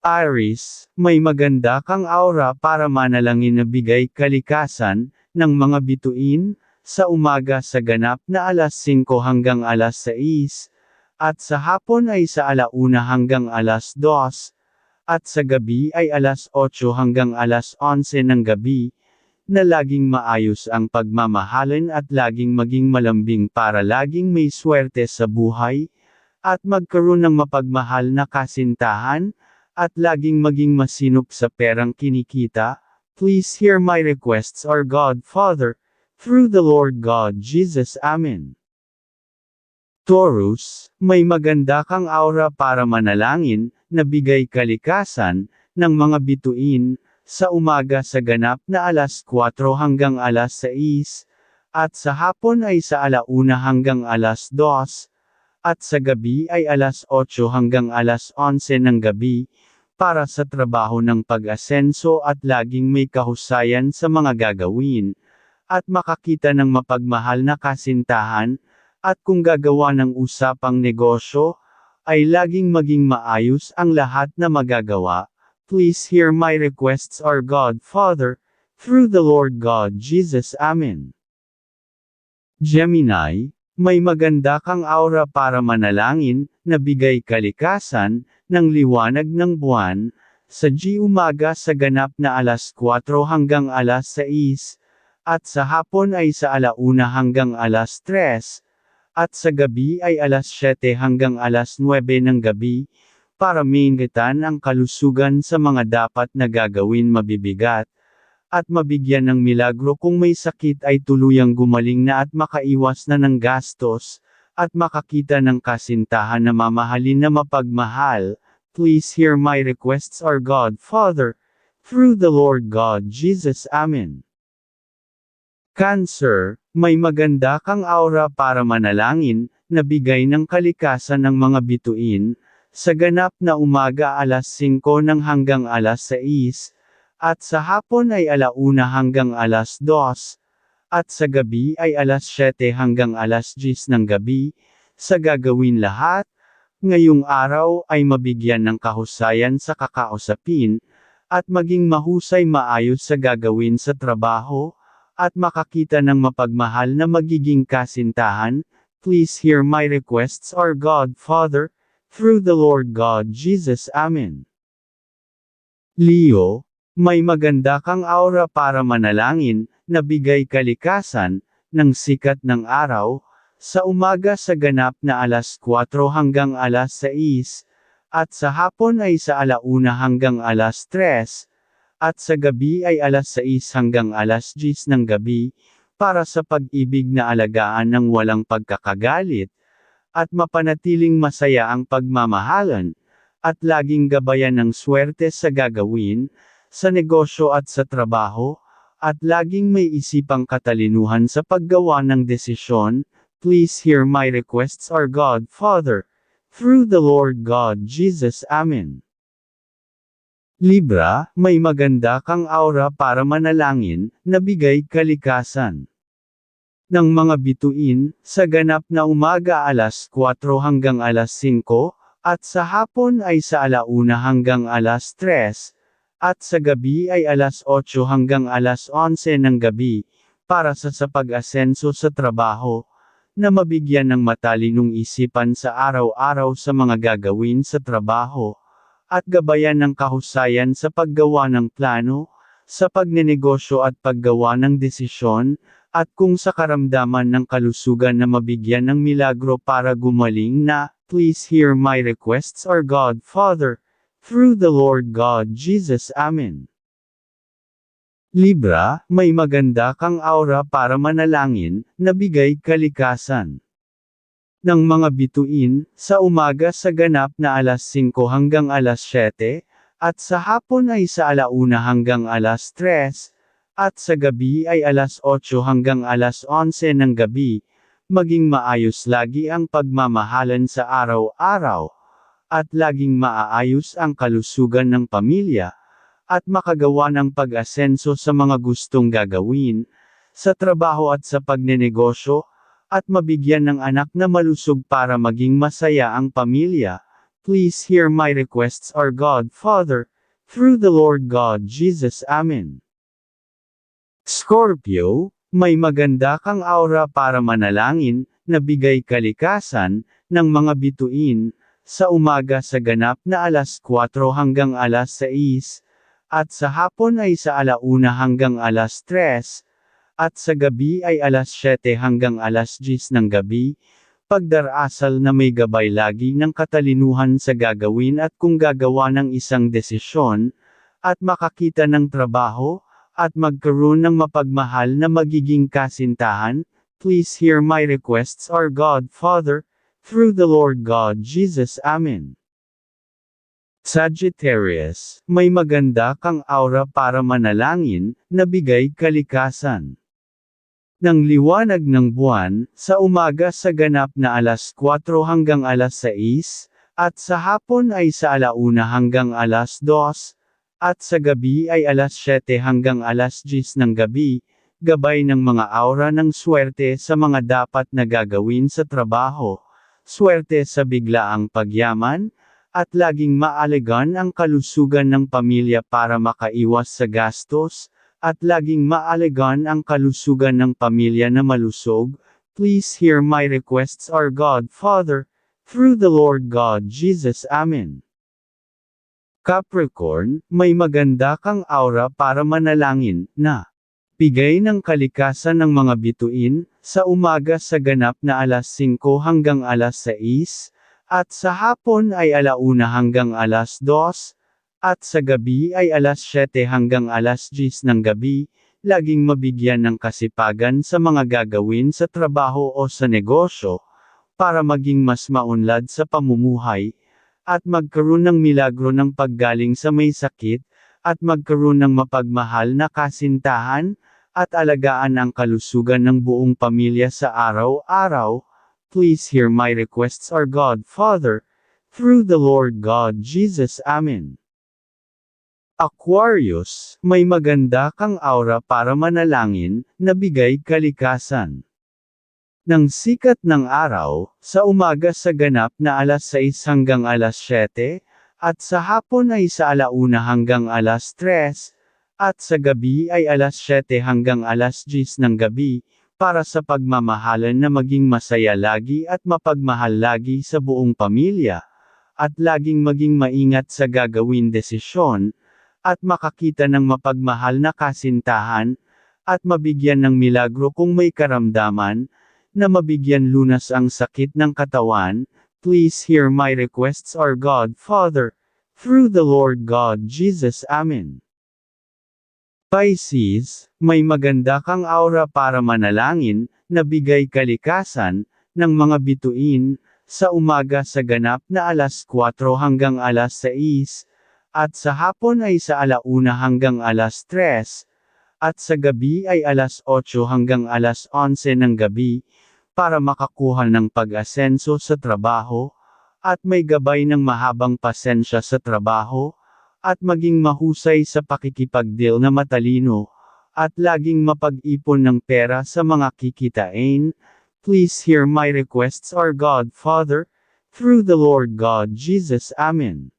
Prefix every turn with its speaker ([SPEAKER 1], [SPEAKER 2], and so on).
[SPEAKER 1] Aries, may maganda kang aura para manalangin na bigay kalikasan, ng mga bituin, sa umaga sa ganap na alas 5 hanggang alas 6, at sa hapon ay sa 1 hanggang alas 2, at sa gabi ay alas 8 hanggang alas 11 ng gabi, na laging maayos ang pagmamahalan at laging maging malambing para laging may swerte sa buhay, at magkaroon ng mapagmahal na kasintahan, at laging maging masinop sa perang kinikita. Please hear my requests, our God Father, through the Lord God Jesus. Amen. Taurus, may maganda kang aura para manalangin, na bigay kalikasan, ng mga bituin, sa umaga sa ganap na alas 4 hanggang alas 6, at sa hapon ay sa 1 hanggang alas 2, at sa gabi ay alas 8 hanggang alas 11 ng gabi, para sa trabaho ng pag-asenso at laging may kahusayan sa mga gagawin, at makakita ng mapagmahal na kasintahan, at kung gagawa ng usapang negosyo, ay laging maging maayos ang lahat na magagawa. Please hear my requests, our God Father, through the Lord God Jesus. Amen. Gemini, may maganda kang aura para manalangin, na bigay kalikasan, ng liwanag ng buwan, sa umaga sa ganap na alas 4 hanggang alas 6, at sa hapon ay sa 1 hanggang alas 3, at sa gabi ay alas 7 hanggang alas 9 ng gabi, para mainggitan ang kalusugan sa mga dapat na gagawin mabibigat, at mabigyan ng milagro kung may sakit ay tuluyang gumaling na at makaiwas na ng gastos, at makakita ng kasintahan na mamahalin na mapagmahal. Please hear my requests, our God Father, through the Lord God Jesus. Amen. Cancer, may maganda kang aura para manalangin, na bigay ng kalikasan ng mga bituin, sa ganap na umaga alas 5 hanggang alas 6, at sa hapon ay 1 hanggang alas 2, at sa gabi ay alas 7 hanggang alas 10 ng gabi, sa gagawin lahat, ngayong araw ay mabigyan ng kahusayan sa kakausapin, at maging mahusay maayos sa gagawin sa trabaho, at makakita ng mapagmahal na magiging kasintahan. Please hear my requests, our God Father, through the Lord God Jesus. Amen. Leo, may maganda kang aura para manalangin, na bigay kalikasan, ng sikat ng araw, sa umaga sa ganap na alas 4 hanggang alas 6, at sa hapon ay sa 1 hanggang alas 3, at sa gabi ay alas 6 hanggang alas 10 ng gabi, para sa pag-ibig na alagaan ng walang pagkakagalit, at mapanatiling masaya ang pagmamahalan, at laging gabayan ng swerte sa gagawin, sa negosyo at sa trabaho, at laging may isipang katalinuhan sa paggawa ng desisyon. Please hear my requests, our God Father, through the Lord God Jesus. Amen. Libra, may maganda kang aura para manalangin, na bigay kalikasan ng mga bituin, sa ganap na umaga alas 4 hanggang alas 5, at sa hapon ay sa 1 hanggang alas 3, at sa gabi ay alas 8 hanggang alas 11 ng gabi, para sa pag-asenso sa trabaho, na mabigyan ng matalinong isipan sa araw-araw sa mga gagawin sa trabaho, at gabayan ng kahusayan sa paggawa ng plano, sa pagnenegosyo at paggawa ng desisyon, at kung sa karamdaman ng kalusugan na mabigyan ng milagro para gumaling na. Please hear my requests, our God Father, through the Lord God Jesus. Amen. Libra, may maganda kang aura para manalangin, na bigay kalikasan ng mga bituin, sa umaga sa ganap na alas 5 hanggang alas 7, at sa hapon ay sa 1 hanggang alas 3, at sa gabi ay alas 8 hanggang alas 11 ng gabi, maging maayos lagi ang pagmamahalan sa araw-araw, at laging maaayos ang kalusugan ng pamilya, at makagawa ng pag-asenso sa mga gustong gagawin, sa trabaho at sa pagnenegosyo, at mabigyan ng anak na malusog para maging masaya ang pamilya. Please hear my requests, our God Father, through the Lord God Jesus. Amen. Scorpio, may maganda kang aura para manalangin, na bigay kalikasan, ng mga bituin, sa umaga sa ganap na alas 4 hanggang alas 6, at sa hapon ay sa 1 hanggang alas 3, at sa gabi ay alas 7 hanggang alas 10 ng gabi, pagdarasal na may gabay lagi ng katalinuhan sa gagawin at kung gagawa ng isang desisyon, at makakita ng trabaho, at magkaroon ng mapagmahal na magiging kasintahan. Please hear my requests, our God Father, through the Lord God Jesus. Amen. Sagittarius, may maganda kang aura para manalangin, na bigay kalikasan ng liwanag ng buwan, sa umaga sa ganap na alas 4 hanggang alas 6, at sa hapon ay sa 1 hanggang alas 2, at sa gabi ay alas 7 hanggang alas 10 ng gabi, gabay ng mga aura ng swerte sa mga dapat na gagawin sa trabaho, swerte sa biglaang pagyaman, at laging maalagaan ang kalusugan ng pamilya para makaiwas sa gastos, at laging maalagaan ang kalusugan ng pamilya na malusog. Please hear my requests, our God Father, through the Lord God Jesus. Amen. Capricorn, may maganda kang aura para manalangin, na bigay ng kalikasan ng mga bituin, sa umaga sa ganap na alas 5 hanggang alas 6, at sa hapon ay 1 hanggang alas 2, at sa gabi ay alas 7 hanggang alas 10 ng gabi, laging mabigyan ng kasipagan sa mga gagawin sa trabaho o sa negosyo, para maging mas maunlad sa pamumuhay, at magkaroon ng milagro ng paggaling sa may sakit, at magkaroon ng mapagmahal na kasintahan, at alagaan ang kalusugan ng buong pamilya sa araw-araw. Please hear my requests, our God Father, through the Lord God Jesus. Amen. Aquarius, may maganda kang aura para manalangin, na bigay kalikasan ng sikat ng araw, sa umaga sa ganap na alas 6 hanggang alas 7, at sa hapon ay sa 1 hanggang alas 3, at sa gabi ay alas 7 hanggang alas 10 ng gabi, para sa pagmamahalan na maging masaya lagi at mapagmahal lagi sa buong pamilya, at laging maging maingat sa gagawin desisyon, at makakita ng mapagmahal na kasintahan, at mabigyan ng milagro kung may karamdaman, na mabigyan lunas ang sakit ng katawan. Please hear my requests, our God Father, through the Lord God Jesus. Amen. Pisces, may maganda kang aura para manalangin, na bigay kalikasan, ng mga bituin, sa umaga sa ganap na alas 4 hanggang alas 6, at sa hapon ay sa 1 hanggang alas 3, at sa gabi ay alas 8 hanggang alas 11 ng gabi, para makakuha ng pag-asenso sa trabaho, at may gabay ng mahabang pasensya sa trabaho, at maging mahusay sa pakikipagdeal na matalino, at laging mapag-ipon ng pera sa mga kikitain. Please hear my requests, our God Father, through the Lord God Jesus. Amen.